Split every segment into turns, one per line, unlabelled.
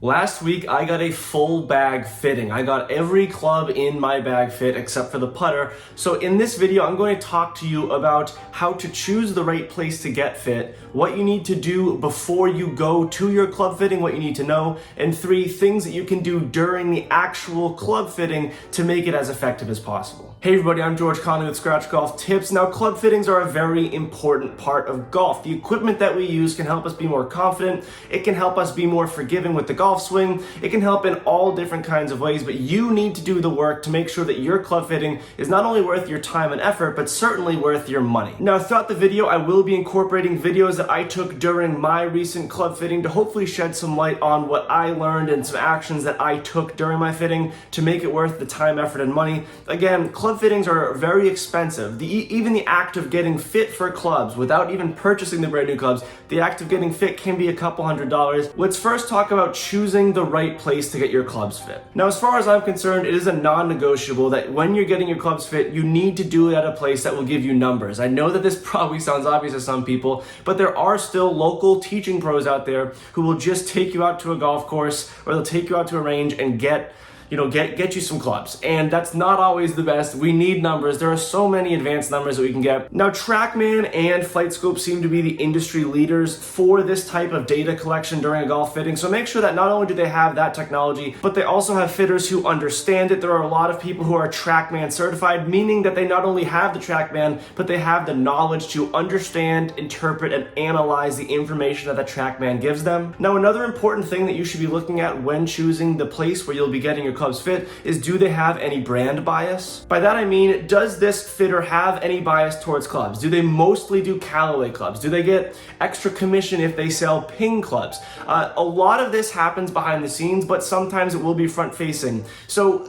Last week, I got a full bag fitting. I got every club in my bag fit except for the putter. So in this video, I'm going to talk to you about how to choose the right place to get fit, what you need to do before you go to your club fitting, what you need to know, and 3 things that you can do during the actual club fitting to make it as effective as possible. Hey everybody, I'm George Conley with Scratch Golf Tips. Now, club fittings are a very important part of golf. The equipment that we use can help us be more confident. It can help us be more forgiving with the golf swing. It can help in all different kinds of ways, but you need to do the work to make sure that your club fitting is not only worth your time and effort, but certainly worth your money. Now, throughout the video, I will be incorporating videos that I took during my recent club fitting to hopefully shed some light on what I learned and some actions that I took during my fitting to make it worth the time, effort, and money. Again, club fittings are very expensive. Even the act of getting fit for clubs without even purchasing the brand new clubs, the act of getting fit can be a couple $100s. Let's first talk about choosing the right place to get your clubs fit. Now, as far as I'm concerned, it is a non-negotiable that when you're getting your clubs fit, you need to do it at a place that will give you numbers. I know that this probably sounds obvious to some people, but there are still local teaching pros out there who will just take you out to a golf course or they'll take you out to a range and get you some clubs. And that's not always the best. We need numbers. There are so many advanced numbers that we can get. Now, TrackMan and FlightScope seem to be the industry leaders for this type of data collection during a golf fitting. So make sure that not only do they have that technology, but they also have fitters who understand it. There are a lot of people who are TrackMan certified, meaning that they not only have the TrackMan, but they have the knowledge to understand, interpret, and analyze the information that the TrackMan gives them. Now, another important thing that you should be looking at when choosing the place where you'll be getting your clubs fit is, do they have any brand bias? By that I mean, does this fitter have any bias towards clubs? Do they mostly do Callaway clubs? Do they get extra commission if they sell Ping clubs? A lot of this happens behind the scenes, but sometimes it will be front facing. So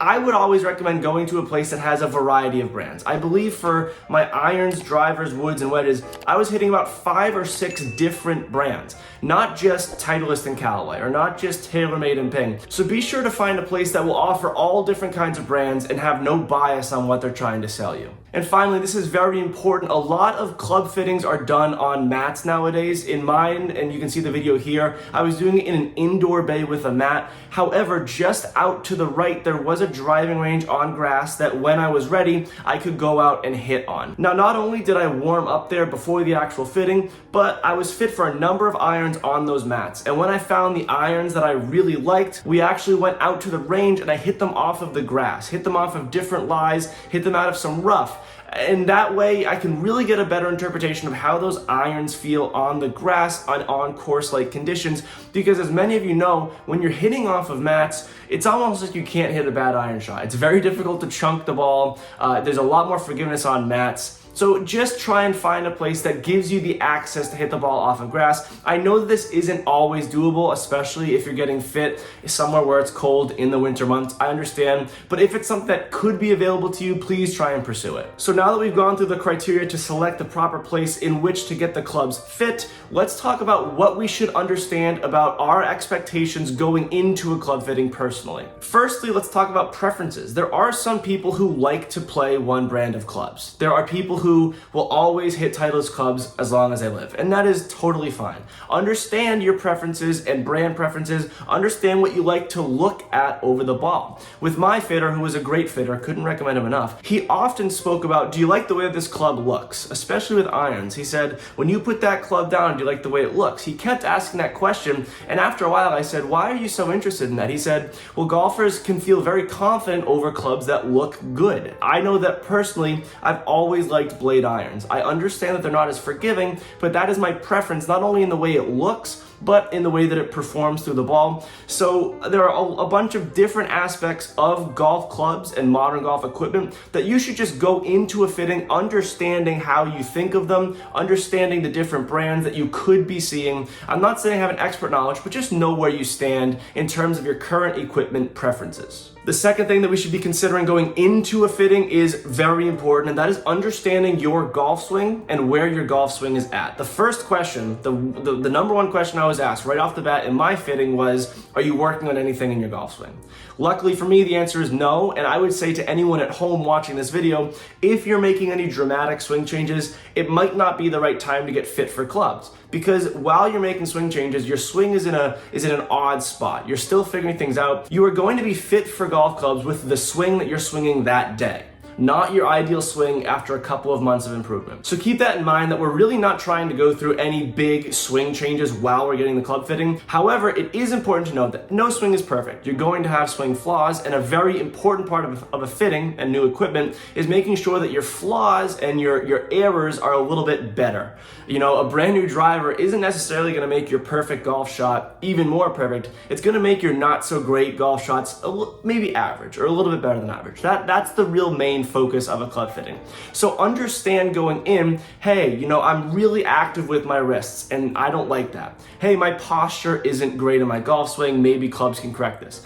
I would always recommend going to a place that has a variety of brands. I believe for my irons, drivers, woods, and wedges, I was hitting about 5 or 6 different brands, not just Titleist and Callaway, or not just TaylorMade and Ping. So be sure to find a place that will offer all different kinds of brands and have no bias on what they're trying to sell you. And finally, this is very important. A lot of club fittings are done on mats nowadays. In mine, and you can see the video here, I was doing it in an indoor bay with a mat. However, just out to the right, there was a driving range on grass that when I was ready, I could go out and hit on. Now, not only did I warm up there before the actual fitting, but I was fit for a number of irons on those mats. And when I found the irons that I really liked, we actually went out to the range and I hit them off of the grass, hit them off of different lies, hit them out of some rough. And that way I can really get a better interpretation of how those irons feel on the grass on course-like conditions. Because as many of you know, when you're hitting off of mats, it's almost like you can't hit a bad iron shot. It's very difficult to chunk the ball. There's a lot more forgiveness on mats. So just try and find a place that gives you the access to hit the ball off of grass. I know that this isn't always doable, especially if you're getting fit somewhere where it's cold in the winter months. I understand, but if it's something that could be available to you, please try and pursue it. So now that we've gone through the criteria to select the proper place in which to get the clubs fit, let's talk about what we should understand about our expectations going into a club fitting personally. Firstly, let's talk about preferences. There are some people who like to play one brand of clubs. There are people who will always hit Titleist clubs as long as they live, and that is totally fine. Understand your preferences and brand preferences. Understand what you like to look at over the ball. With my fitter, who was a great fitter, couldn't recommend him enough, he often spoke about, do you like the way this club looks? Especially with irons. He said, when you put that club down, do you like the way it looks? He kept asking that question, and after a while I said, why are you so interested in that? He said, well, golfers can feel very confident over clubs that look good. I know that personally, I've always liked blade irons. I understand that they're not as forgiving, but that is my preference, not only in the way it looks, but in the way that it performs through the ball. So there are a bunch of different aspects of golf clubs and modern golf equipment that you should just go into a fitting understanding how you think of them, understanding the different brands that you could be seeing. I'm not saying have an expert knowledge, but just know where you stand in terms of your current equipment preferences. The second thing that we should be considering going into a fitting is very important, and that is understanding your golf swing and where your golf swing is at. The first question, the number one question I was asked right off the bat in my fitting was, are you working on anything in your golf swing? Luckily for me, the answer is no, and I would say to anyone at home watching this video, if you're making any dramatic swing changes, it might not be the right time to get fit for clubs. Because while you're making swing changes, your swing is in an odd spot. You're still figuring things out. You are going to be fit for golf clubs with the swing that you're swinging that day, not your ideal swing after a couple of months of improvement. So keep that in mind, that we're really not trying to go through any big swing changes while we're getting the club fitting. However, it is important to note that no swing is perfect. You're going to have swing flaws, and a very important part of a fitting and new equipment is making sure that your flaws and your errors are a little bit better. You know, a brand new driver isn't necessarily going to make your perfect golf shot even more perfect. It's going to make your not so great golf shots maybe average or a little bit better than average. That's the real main focus of a club fitting. So understand going in, hey, you know, I'm really active with my wrists and I don't like that. Hey, my posture isn't great in my golf swing. Maybe clubs can correct this.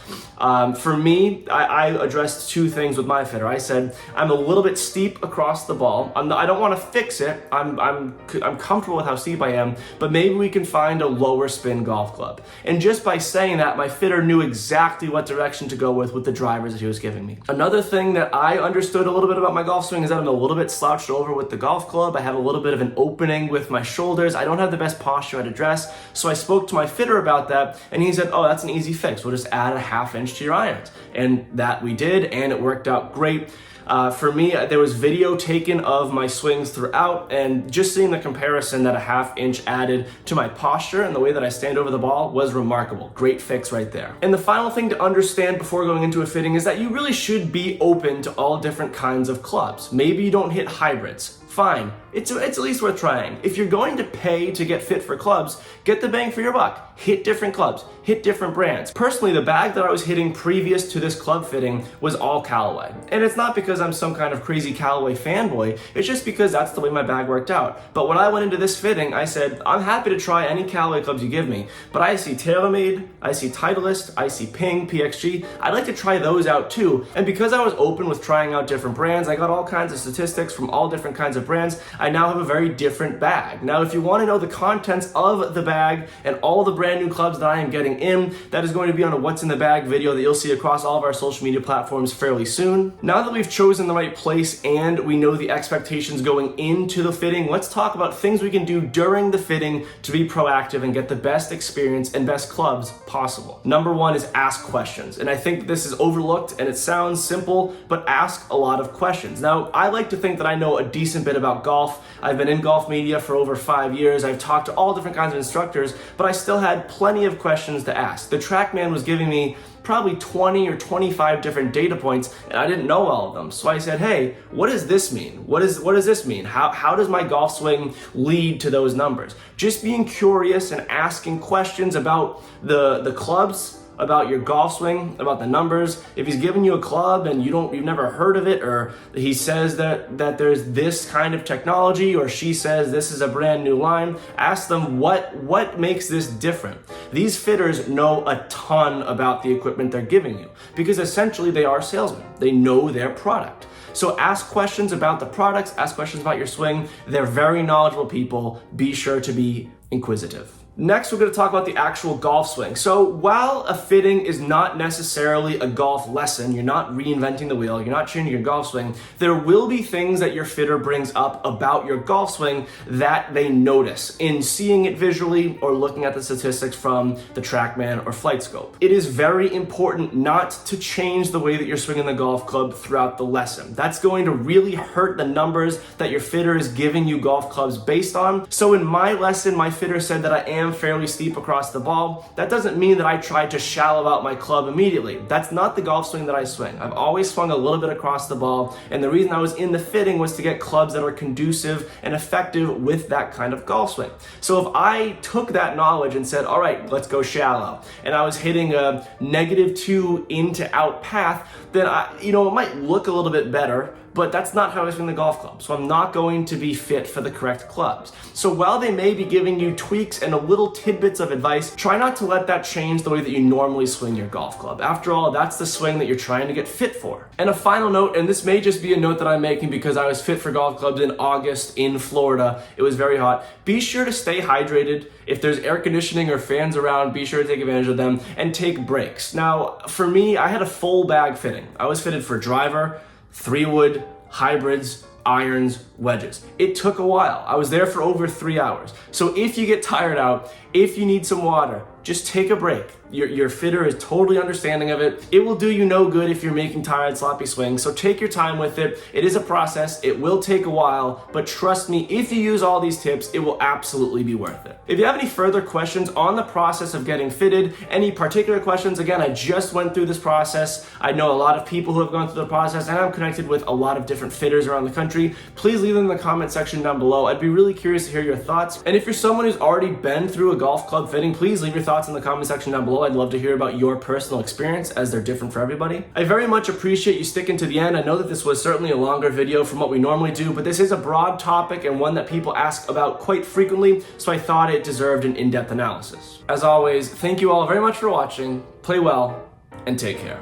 For me, I addressed two things with my fitter. I said, I'm a little bit steep across the ball. I don't want to fix it. I'm comfortable with how steep I am, but maybe we can find a lower spin golf club. And just by saying that, my fitter knew exactly what direction to go with the drivers that he was giving me. Another thing that I understood a little bit about my golf swing is that I'm a little bit slouched over with the golf club. I have a little bit of an opening with my shoulders. I don't have the best posture at address. So I spoke to my fitter about that, and he said, oh, that's an easy fix. We'll just add a ½ inch to your irons. And that we did, and it worked out great. For me, there was video taken of my swings throughout, and just seeing the comparison that a ½ inch added to my posture and the way that I stand over the ball was remarkable. Great fix right there. And the final thing to understand before going into a fitting is that you really should be open to all different kinds of clubs. Maybe you don't hit hybrids. Fine, it's at least worth trying. If you're going to pay to get fit for clubs, get the bang for your buck. Hit different clubs, hit different brands. Personally, the bag that I was hitting previous to this club fitting was all Callaway. And it's not because I'm some kind of crazy Callaway fanboy, it's just because that's the way my bag worked out. But when I went into this fitting, I said, I'm happy to try any Callaway clubs you give me, but I see TaylorMade, I see Titleist, I see Ping, PXG, I'd like to try those out too. And because I was open with trying out different brands, I got all kinds of statistics from all different kinds of brands. I now have a very different bag. Now, if you want to know the contents of the bag and all the brand new clubs that I am getting in, that is going to be on a What's in the Bag video that you'll see across all of our social media platforms fairly soon. Now that we've chosen the right place and we know the expectations going into the fitting, let's talk about things we can do during the fitting to be proactive and get the best experience and best clubs possible. Number one is ask questions. And I think this is overlooked and it sounds simple, but ask a lot of questions. Now, I like to think that I know a decent bit about golf. I've been in golf media for over 5 years. I've talked to all different kinds of instructors, but I still had plenty of questions to ask. The TrackMan was giving me probably 20 or 25 different data points, and I didn't know all of them. So I said, hey, what does this mean? What does this mean? How does my golf swing lead to those numbers? Just being curious and asking questions about the clubs, about your golf swing, about the numbers. If he's giving you a club and you've never heard of it, or he says that there's this kind of technology, or she says this is a brand new line, ask them what makes this different. These fitters know a ton about the equipment they're giving you because essentially they are salesmen. They know their product. So ask questions about the products, ask questions about your swing. They're very knowledgeable people. Be sure to be inquisitive. Next, we're going to talk about the actual golf swing. So while a fitting is not necessarily a golf lesson, you're not reinventing the wheel, you're not changing your golf swing, there will be things that your fitter brings up about your golf swing that they notice in seeing it visually or looking at the statistics from the TrackMan or FlightScope. It is very important not to change the way that you're swinging the golf club throughout the lesson. That's going to really hurt the numbers that your fitter is giving you golf clubs based on. So in my lesson, my fitter said that I am fairly steep across the ball. That doesn't mean that I tried to shallow out my club immediately. That's not the golf swing that I swing. I've always swung a little bit across the ball, and the reason I was in the fitting was to get clubs that are conducive and effective with that kind of golf swing. So if I took that knowledge and said, all right, let's go shallow, and I was hitting a -2 in to out path, then it might look a little bit better, but that's not how I swing the golf club. So I'm not going to be fit for the correct clubs. So while they may be giving you tweaks and a little tidbits of advice, try not to let that change the way that you normally swing your golf club. After all, that's the swing that you're trying to get fit for. And a final note, and this may just be a note that I'm making because I was fit for golf clubs in August in Florida. It was very hot. Be sure to stay hydrated. If there's air conditioning or fans around, be sure to take advantage of them and take breaks. Now, for me, I had a full bag fitting. I was fitted for driver, 3-wood, hybrids, irons, wedges. It took a while. I was there for over 3 hours. So if you get tired out, if you need some water, just take a break. Your fitter is totally understanding of it. It will do you no good if you're making tired, sloppy swings. So take your time with it. It is a process. It will take a while, but trust me, if you use all these tips, it will absolutely be worth it. If you have any further questions on the process of getting fitted, any particular questions, again, I just went through this process. I know a lot of people who have gone through the process, and I'm connected with a lot of different fitters around the country. Please leave them in the comment section down below. I'd be really curious to hear your thoughts. And if you're someone who's already been through a golf club fitting, please leave your thoughts in the comment section down below. I'd love to hear about your personal experience, as they're different for everybody. I very much appreciate you sticking to the end. I know that this was certainly a longer video from what we normally do, but this is a broad topic and one that people ask about quite frequently, so I thought it deserved an in-depth analysis. As always, thank you all very much for watching, play well, and take care.